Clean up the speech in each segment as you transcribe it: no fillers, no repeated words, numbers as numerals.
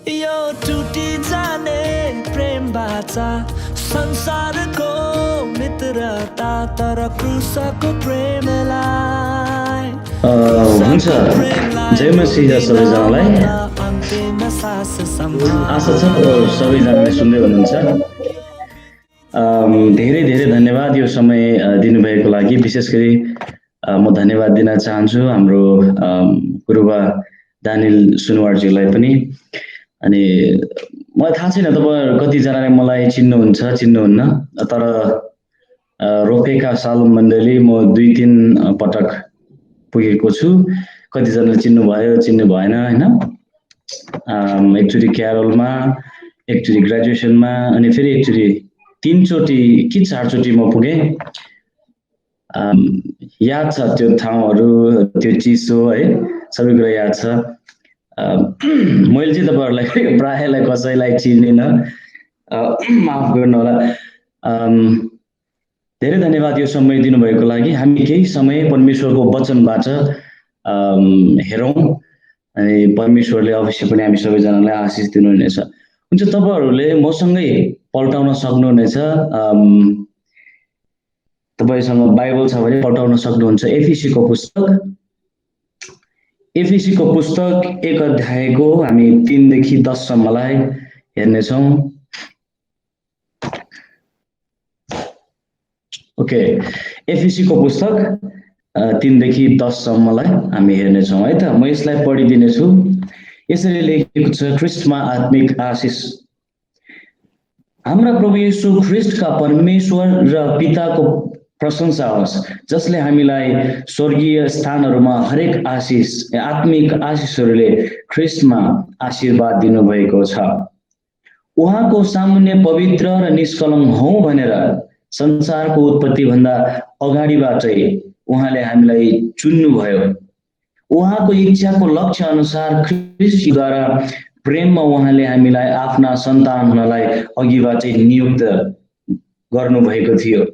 यो टुटी जाने प्रेम बाचा संसारको मित्रता तर क्रुसको प्रेमलाई हुन्छ जय मसीह सबैजनालाई आशा छ सबैजनाले सुन्दै हुनुहुन्छ धेरै धेरै धन्यवाद यो समय दिनुभएको लागि विशेष गरी म धन्यवाद दिन चाहन्छु हाम्रो गुरुबा दानिल सुनवारजीलाई पनि अनि मलाई थाहा छैन तपाईहरु कतिजनाले मलाई चिन्नुहुन्छ चिन्नुहुन्न तर रोकेका सालुम मण्डली म 2-3 पटक पुगेको छु कतिजनाले चिन्नु भयो चिन्नु भएन हैन एकचोटी क्यारोलमा एकचोटी ग्रेजुएसनमा अनि फेरि एकचोटी 3 चोटी कि 4 चोटी म पुगे याद छ त्यो ठाउँहरु त्यो चिसो है सबै कुरा याद छ मैले चाहिँ तपाईहरुलाई प्रायलाई कसैलाई चिन्दिन माफ गर्नु होला धेरै धन्यवाद यो समय दिनुभएको लागि हामी केही समय परमेश्वरको वचनबाट हेरौं अनि परमेश्वरले अवश्य पनि हामी सबैजनालाई आशिष दिनुहुनेछ हुन्छ तपाईहरुले मसँगै पल्टाउन सक्नुहुनेछ तपाईसँग बाइबल छ भने पल्टाउन सक्नुहुन्छ एफिसीको पुस्तक 1 अध्यायको हामी 3 देखि 10 सम्मलाई हेर्ने छौं ओके एफिसीको पुस्तक 3 देखि 10 सम्मलाई हामी हेर्ने छौं है त म यसलाई पढिदिने छु यसरी लेखिएको छ ख्रीष्टमा आत्मिक आशिष हाम्रा प्रभु येशू ख्रीष्टका परमेश्वर र पिताको प्रशंसा होस् जसले हामीलाई स्वर्गीय स्थानहरुमा हरेक आशिष आत्मिक आशिषहरुले ख्रीष्टमा आशीर्वाद दिनुभएको छ उहाँको सामुन्ने पवित्र र निष्कलङ्क हौं भनेर संसारको उत्पत्ति भन्दा अगाडिबाटै उहाँले हामीलाई चुन्नुभयो उहाँको इच्छाको लक्ष्य अनुसार ख्रीष्टद्वारा प्रेममा उहाँले हामीलाई आफ्ना सन्तान हुनलाई अघिबाटै नियुक्त गर्नुभएको थियो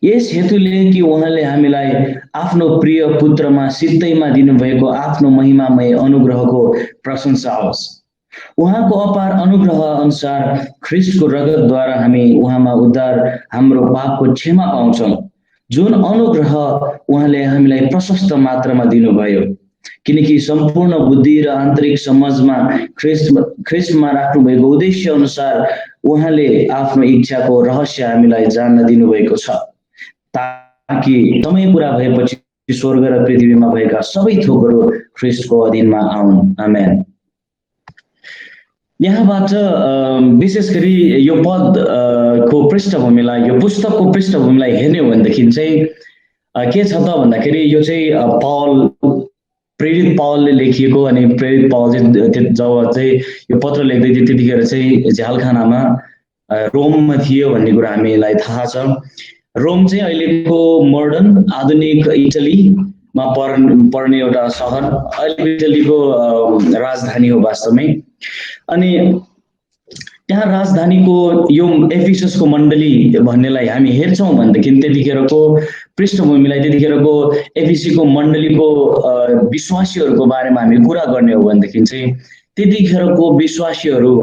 यस हेतुले कि उहाँले हामीलाई आफ्नो प्रिय पुत्रमा सिद्धैमा दिनुभएको आफ्नो महिमामय अनुग्रहको प्रशंसा होस् उहाँको अपार अनुग्रह अनुसार ख्रीष्टको रगतद्वारा हामी उहाँमा उद्धार हाम्रो पापको क्षमा पाउँछौं जुन अनुग्रह उहाँले हामीलाई प्रशस्त मात्रामा दिनुभयो किनकि सम्पूर्ण बुद्धि र आन्तरिक समझमा ख्रीष्टमा राख्नुभएको उद्देश्य अनुसार उहाँले आफ्नो इच्छाको रहस्य हामीलाई जान्न दिनुभएको छ ताकि समय पूरा भएपछि स्वर्ग र पृथ्वीमा भएका सबै थोकहरू ख्रीष्टको अधीनमा आउन् आमेन यहाँबाट विशेष गरी यो पद को पृष्ठभूमिलाई यो पुस्तकको पृष्ठभूमिलाई हेर्ने हो भनेदेखि चाहिँ के छ त भन्दाखेरि यो चाहिँ प्रेरित पावलले लेखिएको अनि प्रेरित पावल चाहिँ जब चाहिँ यो पत्र लेख्दै थियो त्यतिखेर चाहिँ झ्यालखानामा रोममा थियो भन्ने कुरा हामीलाई थाहा छ रोम चाहिँ अहिलेको मोडर्न आधुनिक इटलीमा पर्ने एउटा शहर अहिले इटलीको राजधानी हो वास्तवमै अनि त्यहाँ राजधानीको यो एफिससको मण्डली भन्नेलाई हामी हेर्छौं भनेदेखि त्यतिखेरको पृष्ठभूमिलाई त्यतिखेरको एफिसीको मण्डलीको विश्वासीहरूको बारेमा हामी कुरा गर्ने हो भनेदेखि चाहिँ त्यतिखेरको विश्वासीहरू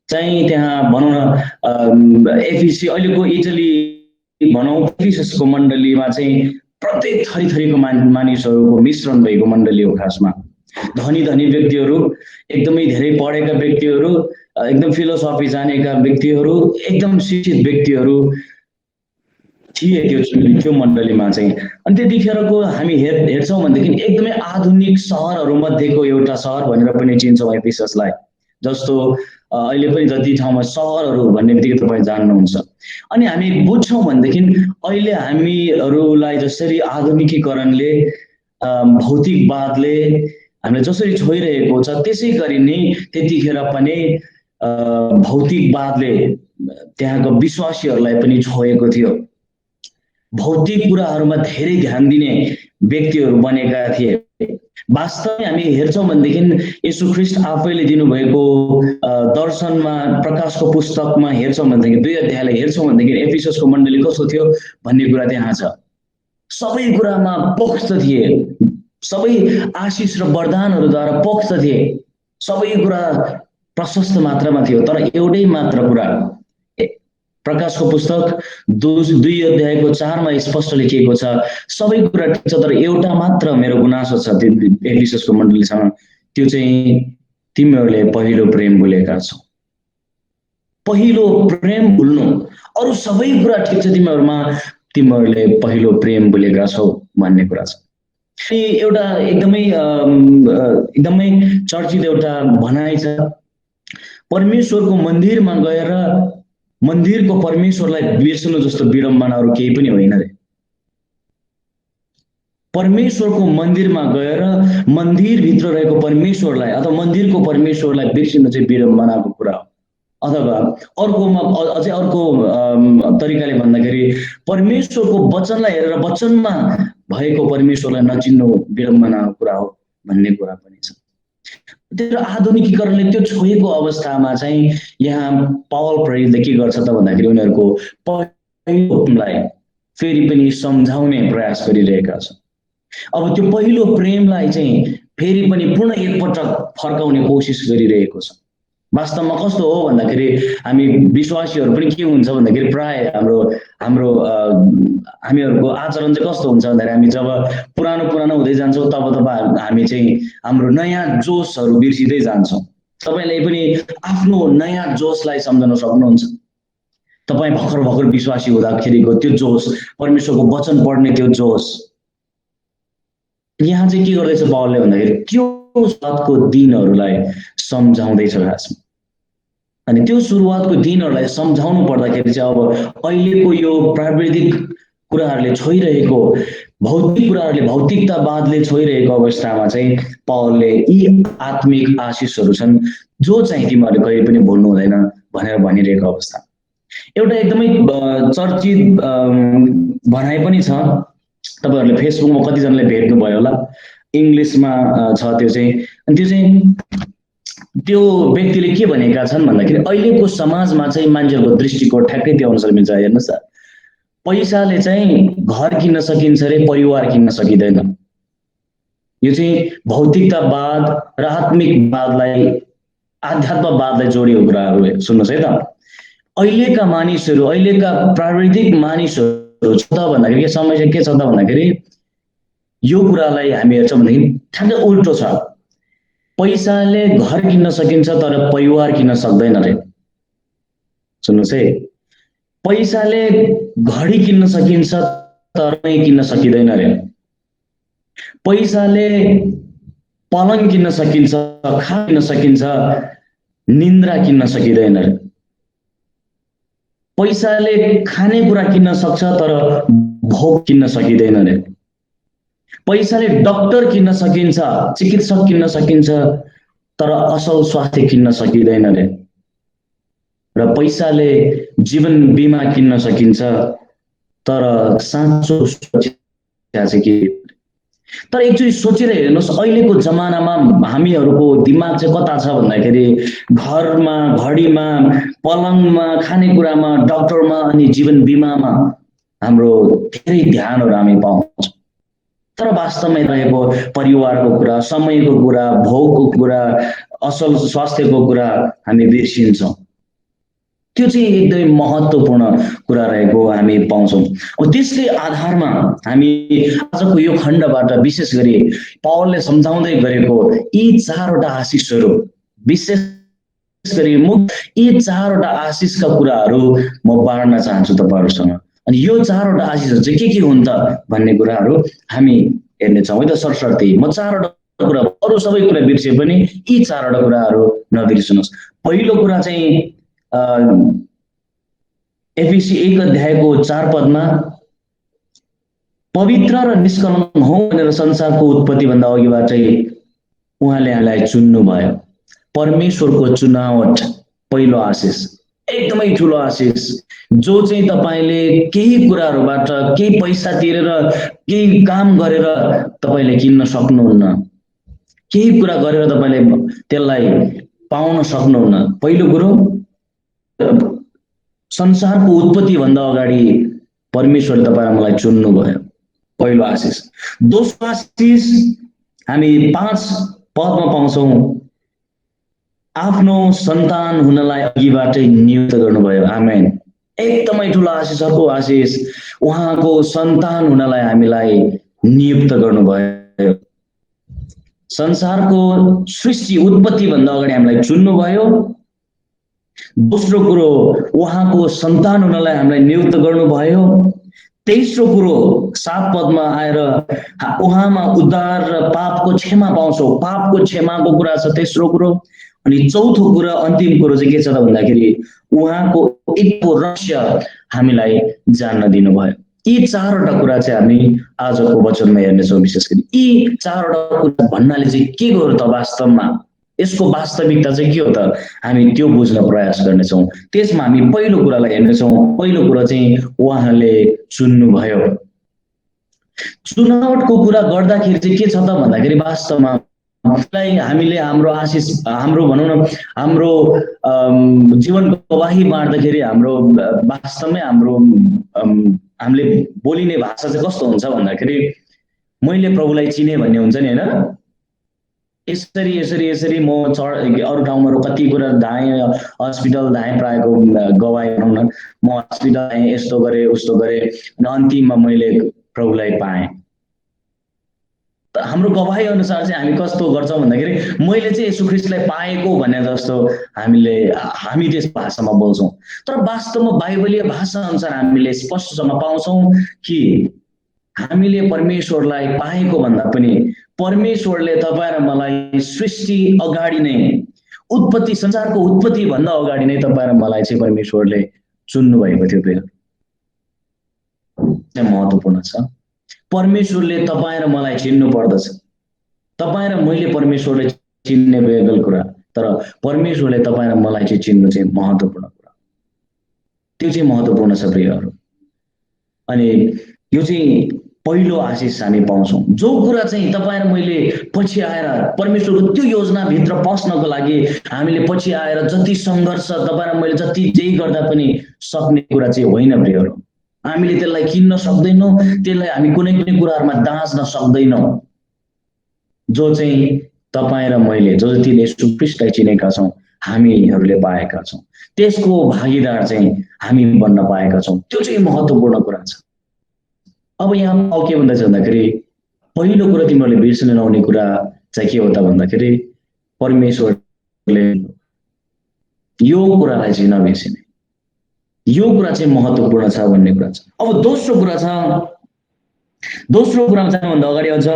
चाहिँ त्यहाँ भनौं न एफिसी अहिलेको इटली भनौं एफिससको मण्डलीमा चाहिँ प्रत्येक थरीको मानिसहरूको मिश्रण भएको मण्डली हो खासमा धनी व्यक्तिहरू एकदमै धेरै पढेका व्यक्तिहरू एकदम फिलोसफी जानेका व्यक्तिहरू एकदम शिक्षित व्यक्तिहरू थिए त्यो मण्डलीमा चाहिँ अनि त्यतिखेरको हामी हेर्छौं भनेदेखि एकदमै आधुनिक शहरहरू मध्येको एउटा शहर भनेर पनि चिन्छौं एफिससलाई जस्तो अहिले पनि जति ठाउँमा शहरहरू भन्ने बित्तिकै तपाईं जान्नुहुन्छ अनि हामी बुझ्छौं भनेदेखि अहिले हामीहरूलाई जसरी आधुनिकीकरणले भौतिकवादले हामीलाई जसरी छोइरहेको छ त्यसै गरी नै त्यतिखेर पनि भौतिकवादले त्यहाँको विश्वासीहरूलाई पनि छोएको थियो भौतिक कुराहरूमा धेरै ध्यान दिने व्यक्तिहरू बनेका थिए वास्तवमै हामी हेर्छौं भनेदेखि येशू ख्रीष्ट आफैले दिनुभएको दर्शनमा प्रकाशको पुस्तकमा हेर्छौं भनेदेखि 2 अध्यायलाई हेर्छौं भनेदेखि एफिससको मण्डली कस्तो थियो भन्ने कुरा त्यहाँ छ सबै कुरामा पक्ष थिए सबै आशिष र वरदानहरूद्वारा पक्ष थिए सबै कुरा प्रशस्त मात्रामा थियो, तर एउटै मात्र कुरा प्रकाशको पुस्तक 2 अध्यायको 4 मा स्पष्ट लेखिएको छ, सबै कुरा ठिक छ तर एउटा मात्र मेरो गुनासो छ एफिससको मण्डलीसँग, त्यो चाहिँ तिमीहरूले पहिलो प्रेम भुलेका छौ। पहिलो प्रेम भुल्नु, अरू सबै कुरा ठिक छ तिमीहरूमा, तिमीहरूले पहिलो प्रेम भुलेका छौ भन्ने कुरा छ। एउटा एकदमै चर्चित एउटा भनाइ छ, परमेश्वरको मन्दिरमा गएर मन्दिरको परमेश्वरलाई बिर्सनु जस्तो विडम्बना अरू केही पनि होइन रे। परमेश्वरको मन्दिरमा गएर मन्दिरभित्र रहेको परमेश्वरलाई अथवा मन्दिरको परमेश्वरलाई बिर्सिनु चाहिँ विडम्बनाको कुरा हो। अथवा अझै अर्को तरिकाले भन्दाखेरि परमेश्वरको वचनलाई हेरेर वचनमा भएको परमेश्वरलाई नचिन्नु विडम्बनाको कुरा हो भन्ने कुरा पनि छ। त्यो आधुनिकीकरणले त्यो छोएको अवस्थामा चाहिँ यहाँ पावल प्रेरितले के गर्छ त भन्दाखेरि उनीहरूको पहिलोलाई फेरि पनि सम्झाउने प्रयास गरिरहेका छन्। अब त्यो पहिलो प्रेमलाई चाहिँ फेरि पनि पुनः एकपटक फर्काउने कोसिस गरिरहेको छ। वास्तवमा कस्तो हो भन्दाखेरि हामी विश्वासीहरू पनि के हुन्छ भन्दाखेरि प्राय हामीहरूको आचरण चाहिँ कस्तो हुन्छ भन्दाखेरि हामी जब पुरानो हुँदै जान्छौँ तब हामी चाहिँ हाम्रो नयाँ जोसहरू बिर्सिँदै जान्छौँ। तपाईँले पनि आफ्नो नयाँ जोसलाई सम्झन सक्नुहुन्छ। तपाईँ भर्खर विश्वासी हुँदाखेरिको त्यो जोस, परमेश्वरको वचन पढ्ने त्यो जोस, यहाँ चाहिँ के गर्दैछ पावलले भन्दाखेरि त्यो सुरुवातको दिनहरूलाई सम्झाउँदैछ खासमा। अनि त्यो सुरुवातको दिनहरूलाई सम्झाउनु पर्दाखेरि चाहिँ अब अहिलेको यो प्राविधिक कुराहरूले छोइरहेको भौतिक कुराहरूले भौतिकतावादले छोइरहेको अवस्थामा चाहिँ पावलले यी आत्मिक आशिषहरू छन् जो चाहिँ तिमीहरूले कहिले पनि भुल्नु हुँदैन भनेर भनिरहेको अवस्था। एउटा एकदमै चर्चित भनाइ पनि छ, तपाईहरुले फेसबुकमा कतिजनाले भेट्नुभयो होला, इङ्ग्लिसमा छ त्यो चाहिँ। अनि त्यो व्यक्तिले के भनेका छन् भन्दाखेरि अहिलेको समाजमा चाहिँ मान्छेहरूको दृष्टिकोण ठ्याक्कै त्यो अनुसार मिल्छ। हेर्नुस् त, पैसाले चाहिँ घर किन्न सकिन्छ रे, परिवार किन्न सकिँदैन। यो चाहिँ भौतिकतावाद र आत्मिकवादलाई आध्यात्मवादलाई जोडिएको कुराहरू हो। सुन्नुहोस् है त, अहिलेका मानिसहरू, अहिलेका प्राविधिक मानिसहरू छ त भन्दाखेरि के समस्या के छ त भन्दाखेरि यो कुरालाई हामी हेर्छौँ भन्दाखेरि ठ्याक्कै उल्टो छ। पैसाले घर किन्न सकिन्छ तर परिवार किन्न सक्दैन रे। सुन्नुहोस् है, पैसाले घडी किन्न सकिन्छ तर नै किन्न सकिँदैन रे। पैसाले पलङ किन्न सकिन्छ, खा किन्न सकिन्छ, निन्द्रा किन्न सकिँदैन रे। पैसाले खानेकुरा किन्न सक्छ तर भोग किन्न सकिँदैन रे। पैसाले डाक्टर किन्न सकिन्छ, चिकित्सक किन्न सकिन्छ तर असल स्वास्थ्य किन्न सकिँदैन रे। र पैसाले जीवन बिमा किन्न सकिन्छ तर साँचो सुरक्षा चाहिँ के। तर एकचोटि सोचेर हेर्नुहोस्, अहिलेको जमानामा हामीहरूको दिमाग चाहिँ कता छ भन्दाखेरि घरमा, घडीमा, पलङमा, खानेकुरामा, डाक्टरमा अनि जीवन बिमामा हाम्रो धेरै ध्यानहरू हामी पाउँछौँ। तर वास्तवमा रहेको परिवारको कुरा, समयको कुरा, भोगको कुरा, असल स्वास्थ्यको कुरा हामी बिर्सिन्छौँ। त्यो चाहिँ एकदमै महत्त्वपूर्ण कुरा रहेको हामी पाउँछौँ। अब त्यसकै आधारमा हामी आजको यो खण्डबाट विशेष गरी पावलले सम्झाउँदै गरेको यी चारवटा आशिषहरू, विशेष गरी यी चारवटा आशिषका कुराहरू म बाँड्न चाहन्छु तपाईहरुसँग। अनि यो चारवटा आशिषहरू चाहिँ के हुन् त भन्ने कुराहरू हामी हेर्नेछौँ है त। सरसर्ती म चारवटा कुरा, अरू सबै कुरा बिर्से पनि यी चारवटा कुराहरू नबिर्सनुहोस्। पहिलो कुरा चाहिँ एफिसी 1 अध्यायको 4 पदमा पवित्र र निष्कलङ्क हौ भनेर संसारको उत्पत्ति भन्दा अघिबाटै उहाँले हामीलाई चुन्नु भयो। परमेश्वरको चुनावट पहिलो आशिष, एकदमै ठुलो आशिष, जो चाहिँ तपाईले केही कुराहरूबाट, केही पैसा तिरेर, केही काम गरेर तपाईले किन्न सक्नुहुन्न, केही कुरा गरेर तपाईले त्यसलाई पाउन सक्नुहुन्न। पहिलो कुरो, संसारको उत्पत्ति भन्दा अगाडि परमेश्वरले तपाईलाई मलाई चुन्नु भयो, पहिलो आशिष। दोस्रो आशिष हामी 5 पदमा पाउँछौँ, आफ्नो सन्तान हुनलाई अघिबाटै नियुक्त गर्नुभयो। आमेन। एकदमै ठुलो आशिषहरूको आशिष, उहाँको सन्तान हुनलाई हामीलाई नियुक्त गर्नुभयो। संसारको सृष्टि उत्पत्ति भन्दा अगाडि हामीलाई चुन्नुभयो। दोस्रो कुरो, उहाँको सन्तान हुनलाई हामीलाई नियुक्त गर्नुभयो। तेस्रो कुरो, 7 पदमा आएर उहाँमा उद्धार र पापको क्षमा पाउँछौँ, पापको क्षमाको कुरा छ तेस्रो कुरो। अनि चौथो कुरा, अन्तिम कुरो चाहिँ के छ त भन्दाखेरि उहाँको एकको रहस्य हामीलाई जान्न दिनुभयो। यी चारवटा कुरा चाहिँ हामी आजको वचनमा हेर्नेछौँ। विशेष गरी यी चारवटा कुरा भन्नाले चाहिँ के गर्यो त वास्तवमा, यसको वास्तविकता चाहिँ के हो त, हामी त्यो बुझ्न प्रयास गर्नेछौँ। त्यसमा हामी पहिलो कुरालाई हेर्नेछौँ। पहिलो कुरा चाहिँ उहाँले चुन्नुभयो। चुनावटको कुरा गर्दाखेरि चाहिँ के छ त भन्दाखेरि वास्तवमा हामीले हाम्रो आशिष, हाम्रो भनौँ न, हाम्रो जीवन गवाही बाँड्दाखेरि हाम्रो वास्तवमै हाम्रो हामीले बोलिने भाषा चाहिँ कस्तो हुन्छ भन्दाखेरि मैले प्रभुलाई चिने भन्ने हुन्छ नि, होइन? यसरी यसरी यसरी म अरू ठाउँमा कति कुरा धाएँ, हस्पिटल धाएँ, प्रायको गवाई भनौँ न, म हस्पिटल धाएँ, यस्तो गरेँ उस्तो गरेँ, अनि अन्तिममा मैले प्रभुलाई पाएँ। हाम्रो गवाही अनुसार चाहिँ हामी कस्तो गर्छौँ भन्दाखेरि मैले चाहिँ येशू ख्रीष्टलाई पाएको भन्ने जस्तो हामी त्यस भाषामा बोल्छौँ। तर वास्तवमा बाइबलीय भाषा अनुसार हामीले स्पष्टसँग पाउँछौँ कि हामीले परमेश्वरलाई पाएको भन्दा पनि परमेश्वरले तपाईँ र मलाई सृष्टि अगाडि नै, उत्पत्ति, संसारको उत्पत्ति भन्दा अगाडि नै तपाईँ र मलाई चाहिँ परमेश्वरले चुन्नु भएको थियो। प्रिय, महत्त्वपूर्ण छ। परमेश्वरले तपाईँ र मलाई चिन्नु पर्दछ। तपाईँ र मैले परमेश्वरले चिन्ने बेगल कुरा, तर परमेश्वरले तपाईँ र मलाई चाहिँ चिन्नु चाहिँ महत्त्वपूर्ण कुरा, त्यो चाहिँ महत्त्वपूर्ण छ प्रियहरू। अनि यो चाहिँ पहिलो आशिष हामी पाउँछौँ। जो कुरा चाहिँ तपाईँ र मैले पछि आएर परमेश्वरको त्यो योजनाभित्र पस्नको लागि हामीले पछि आएर जति सङ्घर्ष, तपाईँ र मैले जति जेही गर्दा पनि सक्ने कुरा चाहिँ होइन प्रियहरू। हामीले त्यसलाई किन्न सक्दैनौँ, त्यसलाई हामी कुनै कुनै कुराहरूमा दाँच्न सक्दैनौँ। जो चाहिँ तपाईँ र मैले जो जति येशू ख्रीष्टलाई चिनेका छौँ, हामीहरूले पाएका छौँ, त्यसको भागीदार चाहिँ हामी बन्न पाएका छौँ। त्यो चाहिँ महत्त्वपूर्ण कुरा छ। अब यहाँ पाउल के भन्दैछ भन्दाखेरि पहिलो कुरा तिमीहरूले बिर्सनु नहुने कुरा चाहिँ के हो त भन्दाखेरि परमेश्वरले यो कुरालाई चाहिँ नबिर्सिने, यो कुरा चाहिँ महत्त्वपूर्ण छ भन्ने कुरा छ। अब दोस्रो कुरा छ, दोस्रो कुरामा जानुभन्दा अगाडि अझ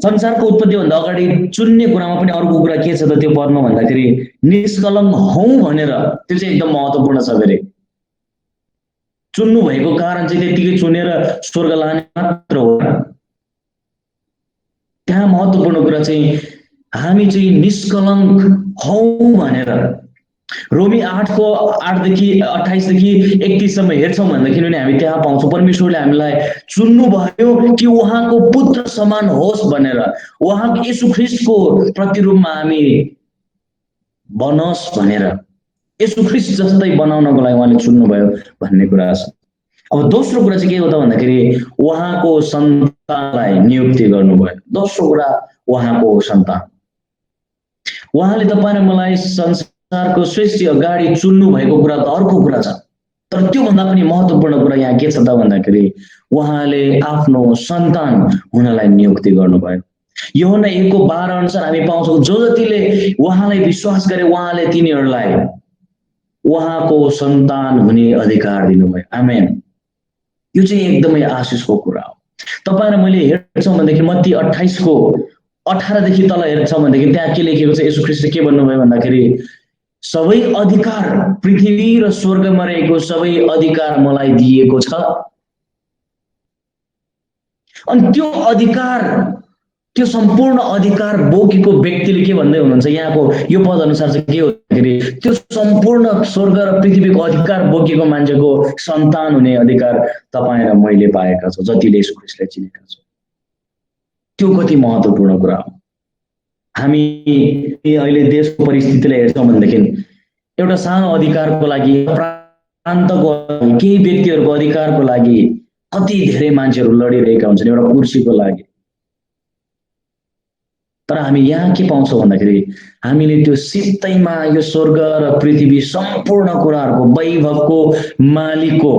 संसारको उत्पत्ति भन्दा अगाडि चुन्ने कुरामा पनि अर्को कुरा के छ त त्यो पदमा भन्दाखेरि निष्कलङ्क हौँ भनेर, त्यो चाहिँ एकदम महत्त्वपूर्ण छ। फेरि चुन्नु भएको कारण चाहिँ त्यतिकै चुनेर स्वर्ग लाने मात्र हो। त्यहाँ महत्त्वपूर्ण कुरा चाहिँ हामी चाहिँ निष्कलङ्क हौँ भनेर। रोमी 8को 8देखि 28देखि 31सम्म हेर्छौँ भन्दाखेरि पनि हामी त्यहाँ पाउँछौँ परमेश्वरले हामीलाई चुन्नु भयो कि उहाँको पुत्र समान होस् भनेर, उहाँको येशू ख्रीष्टको प्रतिरूपमा हामी बनोस् भनेर, येशू ख्रीष्ट जस्तै बनाउनको लागि उहाँले चुन्नुभयो भन्ने कुरा छ। अब दोस्रो कुरा चाहिँ के हो त भन्दाखेरि उहाँको सन्तानलाई नियुक्ति गर्नुभयो। दोस्रो कुरा उहाँको सन्तान, उहाँले तपाईँ र मलाई संसारको सृष्टि अगाडि चुन्नु भएको कुरा त अर्को कुरा छ, तर त्योभन्दा पनि महत्त्वपूर्ण कुरा यहाँ के छ त भन्दाखेरि उहाँले आफ्नो सन्तान हुनलाई नियुक्ति गर्नुभयो। यूहन्ना 1:12 अनुसार हामी पाउँछौँ जो जतिले उहाँलाई विश्वास गरे उहाँले तिनीहरूलाई उहाँको सन्तान हुने अधिकार दिनुभयो। आमेन। यो चाहिँ एकदमै आशिषको कुरा हो। तपाईँ र मैले हेर्छौँ भनेदेखि मत्ती 28को 18देखि तल हेर्छौँ भनेदेखि त्यहाँ के लेखेको छ, येशू ख्रीष्टले के भन्नुभयो भन्दाखेरि सबै अधिकार पृथ्वी र स्वर्गमा रहेको सबै अधिकार मलाई दिएको छ। अनि त्यो अधिकार, त्यो सम्पूर्ण अधिकार बोकेको व्यक्तिले के भन्दै हुनुहुन्छ यहाँको यो पद अनुसार चाहिँ के हो भन्दाखेरि त्यो सम्पूर्ण स्वर्ग र पृथ्वीको अधिकार बोकेको मान्छेको सन्तान हुने अधिकार तपाईँ र मैले पाएका छौँ जतिले येशू ख्रीष्टलाई चिनेका छौँ। त्यो कति महत्त्वपूर्ण कुरा हो। हामी अहिले देशको परिस्थितिलाई हेर्छौँ भनेदेखि एउटा सानो अधिकारको लागि, प्रान्तको केही व्यक्तिहरूको अधिकारको लागि कति धेरै मान्छेहरू लडिरहेका हुन्छन् एउटा कुर्सीको लागि। तर हामी यहाँ के पाउँछौँ भन्दाखेरि हामीले त्यो सित्तैमा यो स्वर्ग र पृथ्वी सम्पूर्ण कुराहरूको वैभवको मालिकको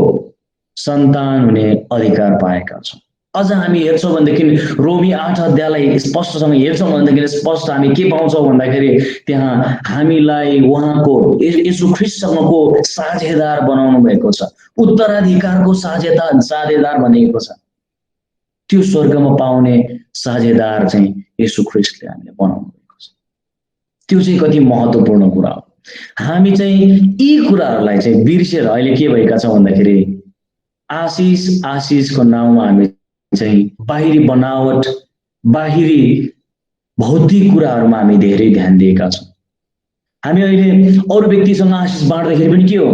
सन्तान हुने अधिकार पाएका छौँ। अझ हामी हेर्छौँ भनेदेखि रोमी 8 अध्यायलाई स्पष्टसँग हेर्छौँ भनेदेखि स्पष्ट हामी के पाउँछौँ भन्दाखेरि त्यहाँ हामीलाई उहाँको येशू ख्रीष्टसँगको साझेदार बनाउनु भएको छ, उत्तराधिकारको साझेदार भनिएको छ। त्यो स्वर्गमा पाउने साझेदार चाहिँ येशू ख्रीष्टले हामीले बनाउनु भएको छ। त्यो चाहिँ कति महत्त्वपूर्ण कुरा हो। हामी चाहिँ यी कुराहरूलाई चाहिँ बिर्सेर अहिले के भएका छौँ भन्दाखेरि आशिषको नाउँमा हामी चाहिँ बाहिरी बनावट, बाहिरी भौतिक कुराहरूमा हामी धेरै ध्यान दिएका छौँ। हामी अहिले अरू व्यक्तिसँग आशिष बाँड्दाखेरि पनि के हो,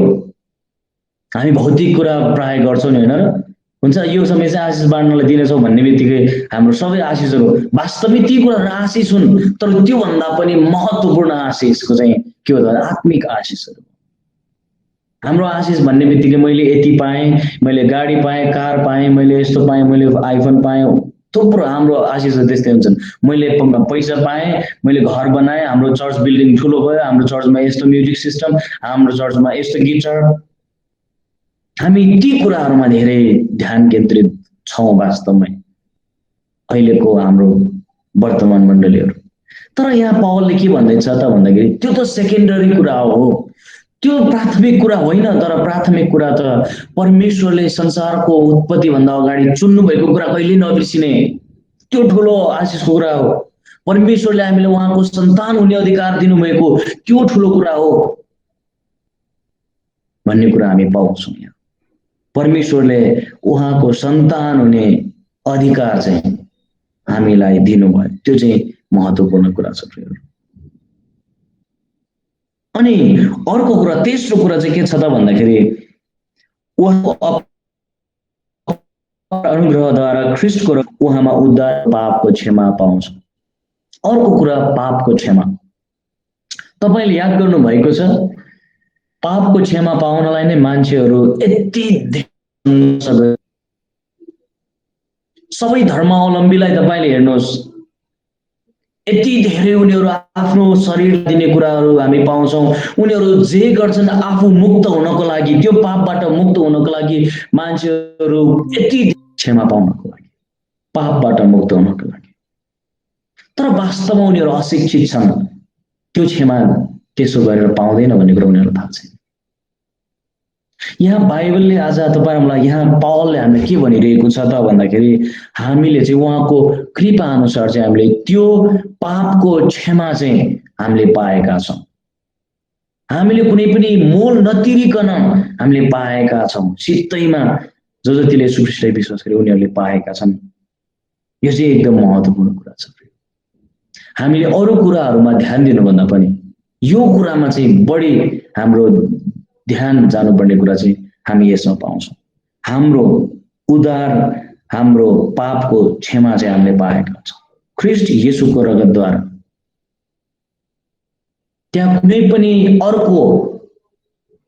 हामी भौतिक कुरा प्राय गर्छौँ नि, होइन र? हुन्छ यो समय चाहिँ आशिष बाँड्नलाई दिनेछौँ भन्ने बित्तिकै हाम्रो सबै आशिषहरू वास्तविक ती कुराहरू आशिष हुन्, तर त्योभन्दा पनि महत्त्वपूर्ण आशिषको चाहिँ के हो त, आत्मिक आशिषहरू। हाम्रो आशिष भन्ने बित्तिकै मैले यति पाएँ, मैले गाडी पाएँ, कार पाएँ, मैले यस्तो पाएँ, मैले आइफोन पाएँ, थुप्रो हाम्रो आशिषहरू त्यस्तै हुन्छन्। मैले पैसा पाएँ, मैले घर बनाएँ, हाम्रो चर्च बिल्डिङ ठुलो भयो, हाम्रो चर्चमा यस्तो म्युजिक सिस्टम, हाम्रो चर्चमा यस्तो गिटार। हामी ती कुराहरूमा धेरै ध्यान केन्द्रित छौँ वास्तवमै अहिलेको हाम्रो वर्तमान मण्डलीहरू। तर यहाँ पावलले के भन्दैछ त भन्दाखेरि त्यो त सेकेन्डरी कुरा हो, त्यो प्राथमिक कुरा होइन। तर प्राथमिक कुरा त परमेश्वरले संसारको उत्पत्ति भन्दा अगाडि चुन्नु भएको कुरा कहिले नबिर्सिने, त्यो ठुलो आशिषको कुरा हो। परमेश्वरले हामीले उहाँको सन्तान हुने अधिकार दिनुभएको त्यो ठुलो कुरा हो भन्ने कुरा हामी पाउँछौँ। यहाँ परमेश्वरले उहाँको सन्तान हुने अधिकार चाहिँ हामीलाई दिनुभयो, त्यो चाहिँ महत्त्वपूर्ण कुरा छ। अनि अर्को कुरा, तेस्रो कुरा चाहिँ के छ त भन्दाखेरि उहाँको अनुग्रहद्वारा ख्रीष्टको र उहाँमा उद्धार पापको क्षमा पाउँछ। अर्को कुरा पापको क्षमा। तपाईले याद गर्नु भएको छ, पापको क्षमा पाउनलाई नै मान्छेहरू यति सबै धर्मावलम्बीलाई तपाईले हेर्नुहोस्, यति धेरै उनीहरू आफ्नो शरीर दिने कुराहरू हामी पाउँछौँ। उनीहरू जे गर्छन् आफू मुक्त हुनको लागि, त्यो पापबाट मुक्त हुनको लागि मान्छेहरू यति क्षमा पाउनको लागि, पापबाट मुक्त हुनको लागि। तर वास्तवमा उनीहरू अशिक्षित छन्, त्यो क्षमा त्यसो गरेर पाउँदैन भन्ने कुरा उनीहरूलाई थाहा छैन। यहाँ बाइबलले आज तपाईहरुलाई, यहाँ पावलले हामीलाई के भनिरहेको छ त भन्दाखेरि हामीले चाहिँ उहाँको कृपा अनुसार चाहिँ हामीले त्यो पापको क्षमा चाहिँ हामीले पाएका छौँ। हामीले कुनै पनि मोल नतिरिकन हामीले पाएका छौँ। सित्तैमा जो जतिले येशू ख्रीष्टलाई विश्वास गरे उनीहरूले पाएका छन्। यो चाहिँ एकदम महत्त्वपूर्ण कुरा छ। हामीले अरू कुराहरूमा ध्यान दिनुभन्दा पनि यो कुरामा चाहिँ बढी हाम्रो ध्यान जानुपर्ने कुरा चाहिँ हामी यसमा पाउँछौँ। हाम्रो उद्धार, हाम्रो पापको क्षमा चाहिँ हामीले पाएका छौँ ख्रीष्ट येशूको रगतद्वारा। त्यहाँ कुनै पनि अर्को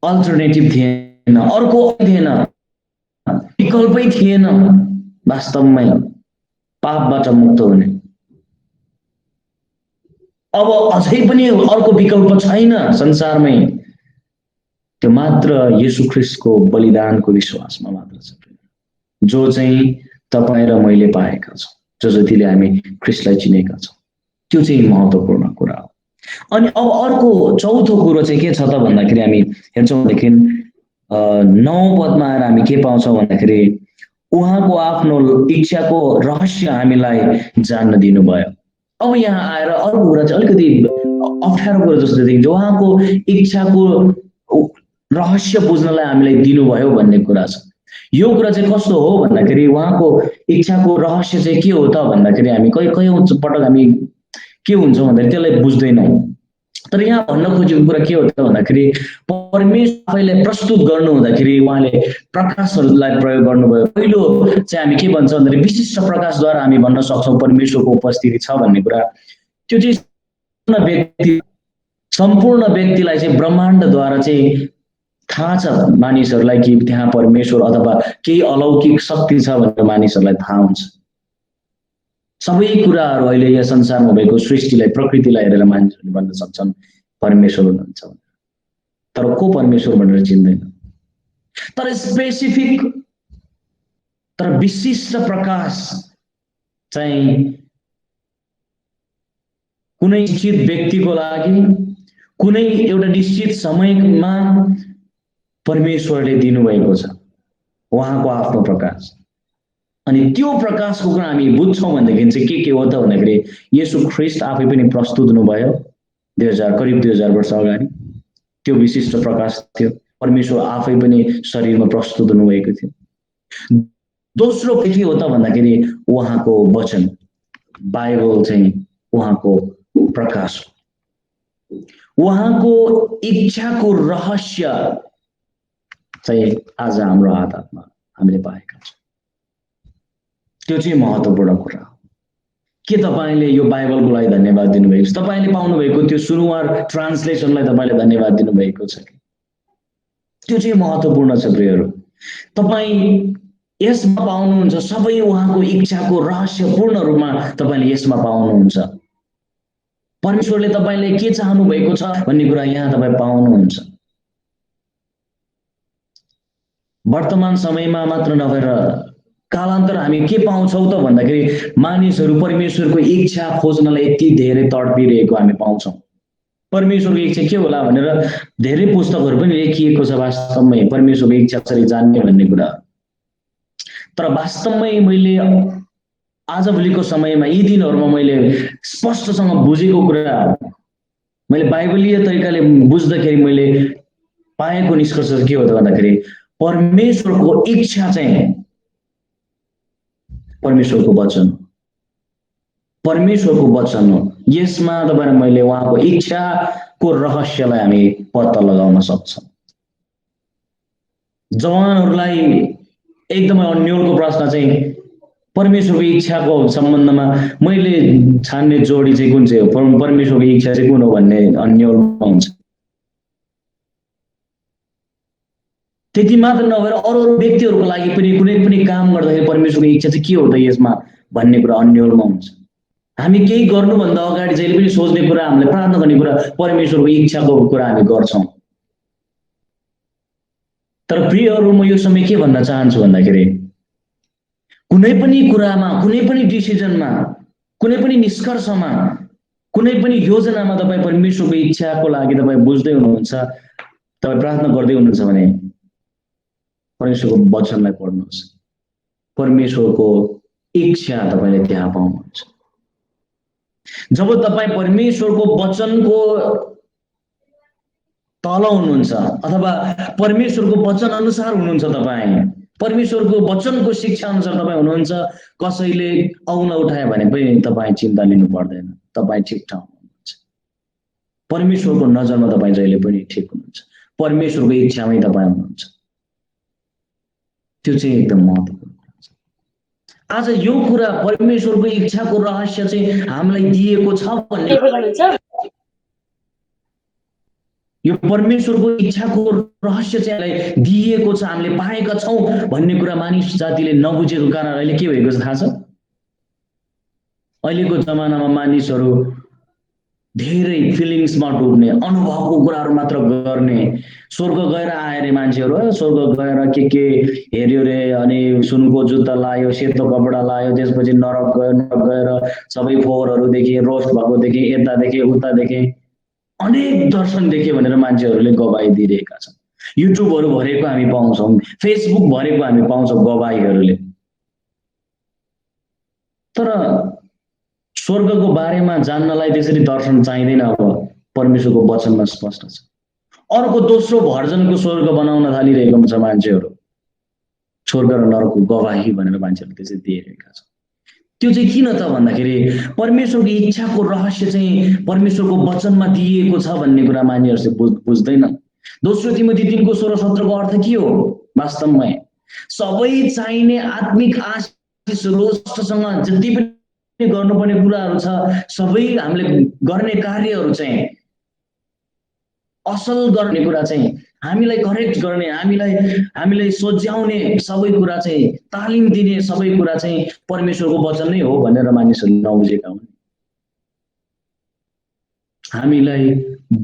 अल्टरनेटिभ थिएन, अर्को थिएन, विकल्पै थिएन वास्तवमै पापबाट मुक्त हुने। अब अझै पनि अर्को विकल्प छैन संसारमै, त्यो मात्र येशू ख्रीष्टको बलिदानको विश्वासमा मात्र छ, जो चाहिँ तपाईँ र मैले पाएका छौँ, जो जतिले हामी ख्रीष्टलाई चिनेका छौँ। त्यो चाहिँ महत्त्वपूर्ण कुरा हो। अनि अब अर्को चौथो कुरो चाहिँ के छ त भन्दाखेरि हामी हेर्छौँ भनेदेखि 9 पदमा आएर हामी के पाउँछौँ भन्दाखेरि उहाँको आफ्नो इच्छाको रहस्य हामीलाई जान्न दिनुभयो। अब यहाँ आएर अर्को कुरा चाहिँ अलिकति अप्ठ्यारो कुरा जस्तो देखिन्छ। उहाँको इच्छाको रहस्य बुझ्नलाई हामीलाई दिनुभयो भन्ने कुरा छ। यो कुरा चाहिँ कस्तो हो भन्दाखेरि उहाँको इच्छाको रहस्य चाहिँ के हो त भन्दाखेरि हामी कयौं पटक हामी के हुन्छौँ भन्दाखेरि त्यसलाई बुझ्दैनौँ। तर यहाँ भन्न खोजेको कुरा के हो त भन्दाखेरि परमेश्वर आफैले प्रस्तुत गर्नु हुँदाखेरि उहाँले प्रकाशहरूलाई प्रयोग गर्नुभयो। पहिलो चाहिँ हामी के भन्छ भन्दाखेरि विशिष्ट प्रकाशद्वारा हामी भन्न सक्छौँ परमेश्वरको उपस्थिति छ भन्ने कुरा। त्यो चाहिँ सम्पूर्ण व्यक्तिलाई चाहिँ ब्रह्माण्डद्वारा चाहिँ थाहा छ मानिसहरूलाई कि त्यहाँ परमेश्वर अथवा केही अलौकिक शक्ति छ भनेर मानिसहरूलाई थाहा हुन्छ। सबै कुराहरू अहिले यहाँ संसारमा भएको सृष्टिलाई प्रकृतिलाई हेरेर मानिसहरूले भन्न सक्छन् परमेश्वर हुनुहुन्छ, तर को परमेश्वर भनेर चिन्दैन। तर स्पेसिफिक तर विशिष्ट प्रकाश चाहिँ कुनै निश्चित व्यक्तिको लागि कुनै एउटा निश्चित समयमा परमेश्वरले दिनुभएको छ, उहाँको आफ्नो प्रकाश। अनि त्यो प्रकाशको कुरा हामी बुझ्छौँ भनेदेखि चाहिँ के हो त भन्दाखेरि येशू ख्रीष्ट आफै पनि प्रस्तुत हुनुभयो करिब 2000 वर्ष अगाडि। त्यो विशिष्ट प्रकाश थियो, परमेश्वर आफै पनि शरीरमा प्रस्तुत हुनुभएको थियो। दोस्रो के हो त भन्दाखेरि उहाँको वचन, बाइबल चाहिँ उहाँको प्रकाश, उहाँको इच्छाको रहस्य चाहिँ आज हाम्रो हातमा हामीले पाएका छौँ। त्यो चाहिँ महत्त्वपूर्ण कुरा हो। के तपाईले यो बाइबलको लागि धन्यवाद दिनुभएको छ? तपाईले पाउनु भएको त्यो सुनुवार ट्रान्सलेसनलाई तपाईले धन्यवाद दिनुभएको छ कि? त्यो चाहिँ महत्त्वपूर्ण छ प्रियहरू। तपाई यसमा पाउनुहुन्छ सबै उहाँको इच्छाको रहस्य पूर्ण रूपमा तपाईले यसमा पाउनुहुन्छ। परमेश्वरले तपाईले के चाहनु भएको छ भन्ने कुरा यहाँ तपाई पाउनुहुन्छ। वर्तमान समयमा मात्र नभएर कालान्तर हामी के पाउँछौँ त भन्दाखेरि मानिसहरू परमेश्वरको इच्छा खोज्नलाई यति धेरै तडपिरहेको हामी पाउँछौँ। परमेश्वरको इच्छा के होला भनेर धेरै पुस्तकहरू पनि लेखिएको छ वास्तवमै परमेश्वरको इच्छा कसरी जान्ने भन्ने कुरा। तर वास्तवमै मैले आजभोलिको समयमा यी दिनहरूमा मैले स्पष्टसँग बुझेको कुरा, मैले बाइबलीय तरिकाले बुझ्दाखेरि मैले पाएको निष्कर्ष के हो त भन्दाखेरि परमेश्वरको इच्छा चाहिँ परमेश्वरको वचन, परमेश्वरको वचन हो। यसमा तपाईहरु मैले उहाँको इच्छाको रहस्यलाई हामी पत्ता लगाउन सक्छौँ। जवानहरूलाई एकदमै अन्यलको प्रश्न चाहिँ परमेश्वरको इच्छाको सम्बन्धमा मैले छान्ने जोडी चाहिँ कुन चाहिँ हो, परमेश्वरको इच्छा चाहिँ कुन हो भन्ने अन्यलमा हुन्छ। त्यति मात्र नभएर अरू व्यक्तिहरूको लागि पनि कुनै पनि काम गर्दाखेरि परमेश्वरको इच्छा चाहिँ के हो त यसमा भन्ने कुरा अन्यलमा हुन्छ। हामी केही गर्नुभन्दा अगाडि जहिले पनि सोच्ने कुरा, हामीले प्रार्थना गर्ने कुरा परमेश्वरको इच्छाको कुरा हामी गर्छौँ। तर प्रियहरू, म यो समय के भन्न चाहन्छु भन्दाखेरि कुनै पनि कुरामा, कुनै पनि डिसिजनमा, कुनै पनि निष्कर्षमा, कुनै पनि योजनामा तपाईँ परमेश्वरको इच्छाको लागि तपाईँ बुझ्दै हुनुहुन्छ, तपाईँ प्रार्थना गर्दै हुनुहुन्छ भने परमेश्वरको वचनलाई पढ्नुहोस्। परमेश्वरको इच्छा तपाईले त्यहाँ पाउनुहुन्छ। जब तपाईँ परमेश्वरको वचनको तल हुनुहुन्छ अथवा परमेश्वरको वचन अनुसार हुनुहुन्छ, तपाईँ परमेश्वरको वचनको शिक्षा अनुसार तपाईँ हुनुहुन्छ, कसैले औँला उठायो भने पनि तपाईँ चिन्ता लिनु पर्दैन, तपाईँ ठिक ठाउँ हुनुहुन्छ। परमेश्वरको नजरमा तपाईँ जहिले पनि ठिक हुनुहुन्छ, परमेश्वरको इच्छामै तपाईँ हुनुहुन्छ। त्यो चाहिँ एकदम महत्त्वपूर्ण छ। आज यो कुरा परमेश्वरको इच्छाको रहस्य चाहिँ हामीलाई दिएको छ भन्ने, यो परमेश्वरको इच्छाको रहस्य चाहिँ हामीलाई दिएको छ, हामीले पाएका छौँ भन्ने कुरा मानिस जातिले नबुझेको कारण अहिले के भएको छ थाहा छ? अहिलेको जमानामा मानिसहरू धेरै फिलिङ्समा डुब्ने, अनुभवको कुराहरू मात्र गर्ने, स्वर्ग गएर आए रे मान्छेहरू, स्वर्ग गएर के हेर्यो रे, अनि सुनको जुत्ता लायो, सेतो कपडा लायो, त्यसपछि नरक गयो, नरक गएर सबै फोहोरहरू देखे, रोस्ट भएको देखे, यता देखे, उता देखे, अनेक दर्शन देखे भनेर मान्छेहरूले गवाही दिइरहेका छन्। युट्युबहरू भरेको हामी पाउँछौँ, फेसबुक भरेको हामी पाउँछौँ गवाहीहरूले। तर स्वर्गको बारेमा जान्नलाई त्यसरी दर्शन चाहिँदैन। अब परमेश्वरको वचनमा स्पष्ट छ। अर्को दोस्रो भर्जनको स्वर्ग बनाउन थालिरहेको छ मान्छेहरू, स्वर्ग र नरकको गवाही भनेर मान्छेहरूले त्यसरी दिइरहेका छन्। त्यो चाहिँ किन त भन्दाखेरि परमेश्वरको इच्छाको रहस्य चाहिँ परमेश्वरको वचनमा दिएको छ भन्ने कुरा मानिसहरूले बुझ्दैन। दोस्रो तिमोथी 3:16-17 को अर्थ के हो? वास्तवमै सबै चाहिने आत्मिक आशिषहरू स्पष्टसँग जति पनि गर्नुपर्ने कुराहरू छ, सबै हामीले गर्ने कार्यहरू चाहिँ असल गर्ने कुरा चाहिँ हामीलाई करेक्ट गर्ने हामीलाई सोझ्याउने सबै कुरा चाहिँ तालिम दिने सबै कुरा चाहिँ परमेश्वरको वचन नै हो भनेर मानिसहरूले नबुझेका हुन्। हामीलाई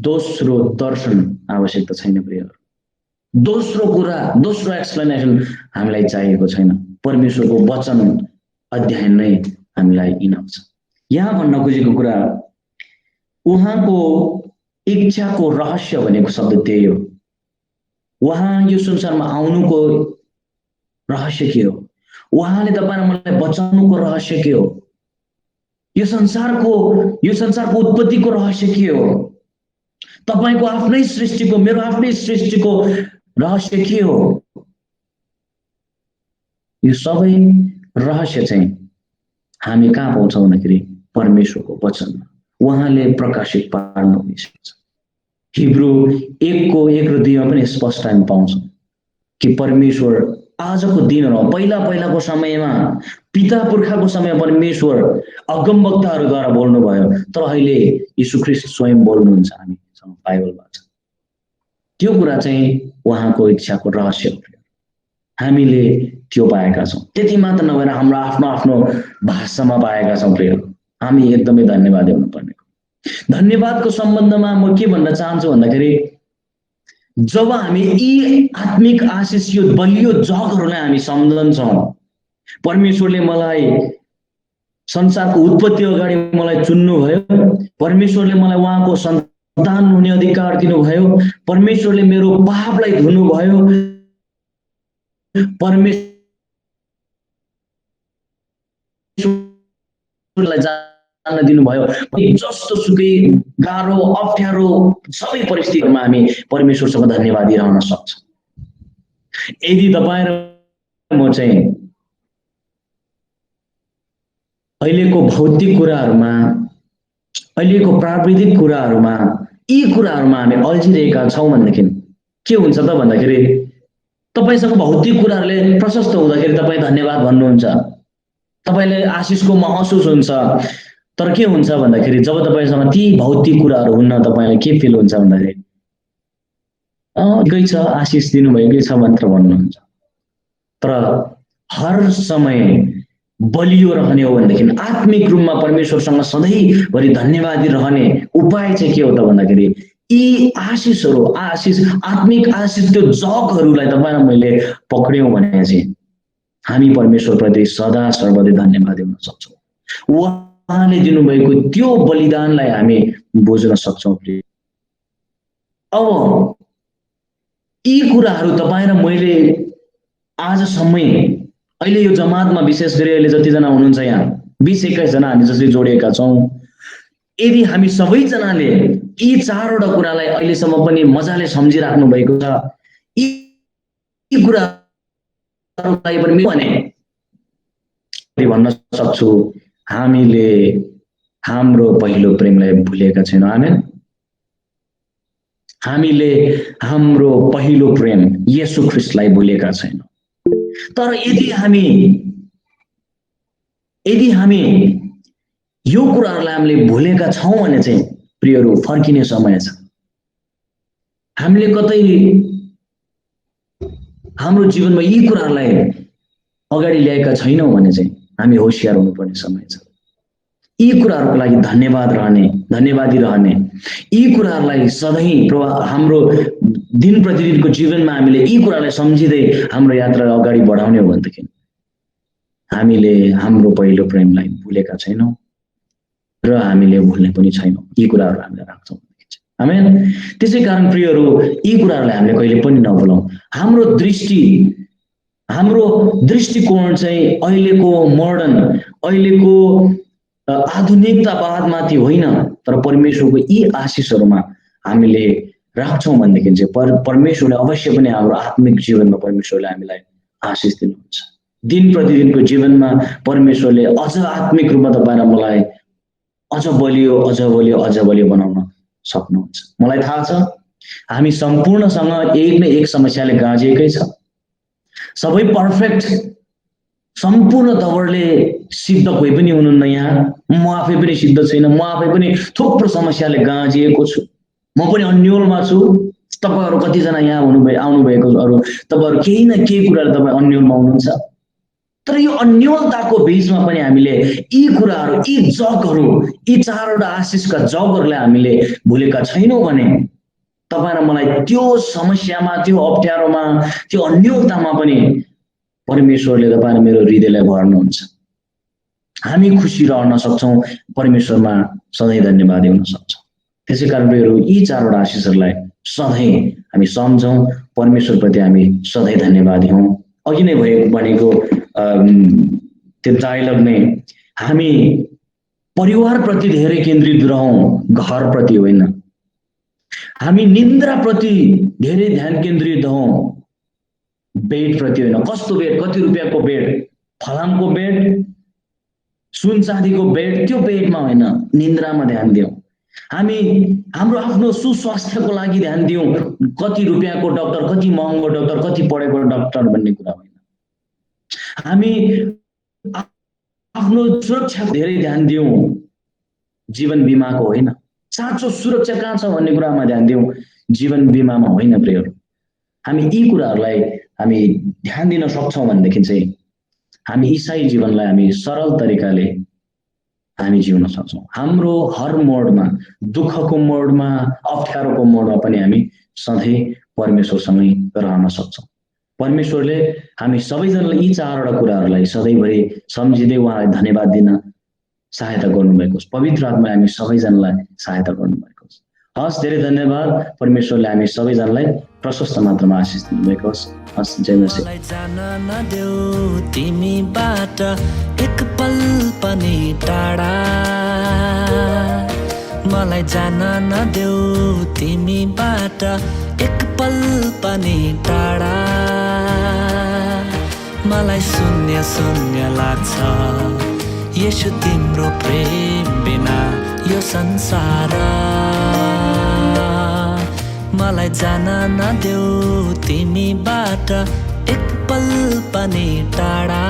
दोस्रो दर्शन आवश्यकता छैन प्रियहरू, दोस्रो कुरा दोस्रो एक्सप्लेनेसन हामीलाई चाहिएको छैन। परमेश्वरको वचन अध्ययन नै हामीलाई इनफ छ। यहाँ भन्न खोजेको कुरा उहाँको इच्छाको रहस्य भनेको शब्द त्यही हो। उहाँ यो संसारमा आउनुको रहस्य के हो? उहाँले तपाईँ र मलाई बचाउनुको रहस्य के हो? यो संसारको उत्पत्तिको रहस्य के हो? तपाईको आफ्नै सृष्टिको, मेरो आफ्नै सृष्टिको रहस्य के हो? यो सबै रहस्य चाहिँ हामी कहाँ पाउँछौँ भन्दाखेरि परमेश्वरको वचनमा उहाँले प्रकाशित पार्नु हुनेछ। हिब्रू 1:1 र 2 पनि स्पष्ट हामी पाउँछौँ कि परमेश्वर आजको दिनहरूमा पहिलाको समयमा पिता पुर्खाको समयमा परमेश्वर अगमवक्ताहरूद्वारा बोल्नुभयो, तर अहिले यीशु ख्रीष्ट स्वयं बोल्नुहुन्छ हामीसँग बाइबलबाट। त्यो कुरा चाहिँ उहाँको इच्छाको रहस्य हो। हामीले त्यो पाएका छौँ। त्यति मात्र नभएर हाम्रो आफ्नो आफ्नो भाषामा पाएका छौँ प्रिय। हामी एकदमै धन्यवादी हुनुपर्ने। धन्यवादको सम्बन्धमा म के भन्न चाहन्छु भन्दाखेरि जब हामी यी आत्मिक आशिष यो बलियो जगहरूलाई हामी सम्झन्छौँ, परमेश्वरले मलाई संसारको उत्पत्ति अगाडि मलाई चुन्नुभयो, परमेश्वरले मलाई उहाँको सन्तान हुने अधिकार दिनुभयो, परमेश्वरले मेरो पापलाई धुनुभयो, परमेश्वरलाई जान्न दिनुभयो। जस्तो सुकै गाह्रो अप्ठ्यारो सबै परिस्थितिमा हामी परमेश्वरसँग धन्यवादी रहन सक्छौँ। यदि तपाईँ र म चाहिँ अहिलेको भौतिक कुराहरूमा, अहिलेको प्राविधिक कुराहरूमा, यी कुराहरूमा हामी अल्झिरहेका छौँ भनेदेखि के हुन्छ त भन्दाखेरि तपाईसँग भौतिक कुराहरूले प्रशस्त हुँदाखेरि तपाईँ धन्यवाद भन्नुहुन्छ, तपाईलाई आशिषको महसुस हुन्छ। तर के हुन्छ भन्दाखेरि जब तपाईसँग ती भौतिक कुराहरू हुन्न तपाईलाई के फिल हुन्छ भन्दाखेरि ठिकै छ आशिष दिनुभएकै छ मात्र भन्नुहुन्छ। तर हर समय बलियो रहने हो भनेदेखि आत्मिक रूपमा परमेश्वरसँग सधैँभरि धन्यवादी रहने उपाय चाहिँ के हो त भन्दाखेरि यी आशिषहरू आत्मिक आशिष त्यो जगहरूलाई तपाईँ र मैले पक्रियौँ भने चाहिँ हामी परमेश्वरप्रति सदा सर्वदै धन्यवादी हुन सक्छौँ। उहाँले दिनुभएको त्यो बलिदानलाई हामी बुझ्न सक्छौँ। अब यी कुराहरू तपाईँ र मैले आजसम्म अहिले यो जमातमा विशेष गरी अहिले जतिजना हुनुहुन्छ यहाँ 20-21 जना हामी जसले जोडिएका छौँ, यदि हामी सबैजनाले यी चारवटा कुरालाई अहिलेसम्म पनि मजाले सम्झिराख्नु भएको छ, यी कुराहरूलाई पनि भने भन्न सक्छु हामीले हाम्रो पहिलो प्रेमलाई भुलेका छैनौँ। आमेन। हामीले हाम्रो पहिलो प्रेम येशू ख्रीष्टलाई भुलेका छैनौँ। तर यदि हामी यो कुराहरूलाई हामीले भुलेका छौँ भने चाहिँ प्रियहरू फर्किने समय छ। हामीले कतै हाम्रो जीवनमा यी कुराहरूलाई अगाडि ल्याएका छैनौँ भने चाहिँ हामी होशियार हुनुपर्ने समय छ। यी कुराहरूको लागि धन्यवादी रहने, यी कुराहरूलाई सधैँ हाम्रो दिन प्रतिदिनको जीवनमा हामीले यी कुरालाई सम्झिँदै हाम्रो यात्रालाई अगाडि बढाउने हो भनेदेखि हामीले हाम्रो पहिलो प्रेमलाई भुलेका छैनौँ र हामीले भुल्ने पनि छैनौँ। यी कुराहरू हामीले राख्छौँ। आमेन। त्यसै कारण प्रियहरू यी कुराहरूलाई हामीले कहिले पनि नभुलौँ। हाम्रो दृष्टिकोण चाहिँ अहिलेको मोडर्न, अहिलेको आधुनिकतावादमाथि होइन, तर परमेश्वरको यी आशिषहरूमा हामीले राख्छौँ भनेदेखि चाहिँ परमेश्वरले अवश्य पनि हाम्रो आत्मिक जीवनमा परमेश्वरले हामीलाई आशिष दिनुहुन्छ। दिन प्रतिदिनको जीवनमा परमेश्वरले अझ आत्मिक रूपमा तपाईँ र मलाई अझ बलियो बनाउन सक्नुहुन्छ। मलाई थाहा छ हामी सम्पूर्णसँग एक न एक समस्याले गाँजिएकै छ। सबै पर्फेक्ट सम्पूर्ण तवरले सिद्ध कोही पनि हुनुहुन्न यहाँ। म आफै पनि सिद्ध छैन, म आफै पनि थुप्रो समस्याले गाँजिएको छु। म पनि अन्यलमा छु, तपाईहरु कतिजना यहाँ आउनु भएको अरु तपाईहरु केही न केही कुराले तपाई अन्यलमा हुनुहुन्छ। तर यो अन्यलताको बीचमा पनि हामीले यी कुराहरु, यी जगहरु, यी चारवटा आशिषका जगहरुलाई हामीले भुलेका छैनौं भने तपाई र मलाई त्यो समस्यामा, त्यो अप्ठ्यारोमा, त्यो अन्यलतामा पनि परमेश्वरले तपाई र मेरो हृदयलाई भर्नुहुन्छ। हामी खुसी रहन सक्छौं, परमेश्वरमा सधैँ धन्यवादी हुन सक्छौं। त्यसैकारण यी चारवटा आशिषहरुलाई सधैँ हामी सम्झौं, परमेश्वरप्रति हामी सधैँ धन्यवादी हौं। अघि नै भनेको त्यो डायलग नै, हामी परिवारप्रति धेरै केन्द्रित रहौं, घरप्रति होइन। हामी निन्द्राप्रति धेरै ध्यान केन्द्रित हौं, बेडप्रति होइन। कस्तो बेड, कति रुपियाँको बेड, फलामको बेड, सुन चाँदीको बेड, त्यो बेडमा होइन, निन्द्रामा ध्यान दियौं। हामी हाम्रो आफ्नो सुस्वास्थ्यको लागि ध्यान दियौं, कति रुपियाँको डाक्टर, कति महँगो डाक्टर, कति पढेको डाक्टर भन्ने कुरा होइन। हामी आफ्नो सुरक्षा धेरै ध्यान दियौं, जीवन बीमाको होइन। साँचो सुरक्षा कहाँ छ भन्ने कुरामा ध्यान दियौं, जीवन बीमामा होइन। प्रियहरू, हामी यी कुराहरूलाई हामी ध्यान दिन सक्छौं भनेदेखि चाहिँ हामी ईसाई जीवनलाई हामी सरल तरिकाले हामी जिउन सक्छौं। हाम्रो हर मोडमा, दुःखको मोडमा, अप्ठ्यारोको मोडमा पनि हामी सधैँ परमेश्वरसँगै रहन सक्छौं। परमेश्वरले हामी सबैजनालाई यी चारवटा कुराहरूलाई सधैँभरि सम्झिँदै उहाँलाई धन्यवाद दिन सहायता गर्नुभएको होस्। पवित्र आत्माले हामी सबैजनालाई सहायता गर्नुभएको होस्। हस्, धेरै धन्यवाद। परमेश्वरले हामी सबैजनालाई प्रशस्त मात्रामा आशिष दिनुभएको होस्। हस्, जय मसीह। मलाई जान नदेऊ तिमीबाट एक पल पनि टाढा, मलाई जान नदेऊ तिमीबाट एक पल पनि टाढा। मलाई शून्य शून्य लाग्छ येशू तिम्रो प्रेम बिना यो संसार। मलाई जान नदेऊ तिमीबाट एक पल पनि टाढा।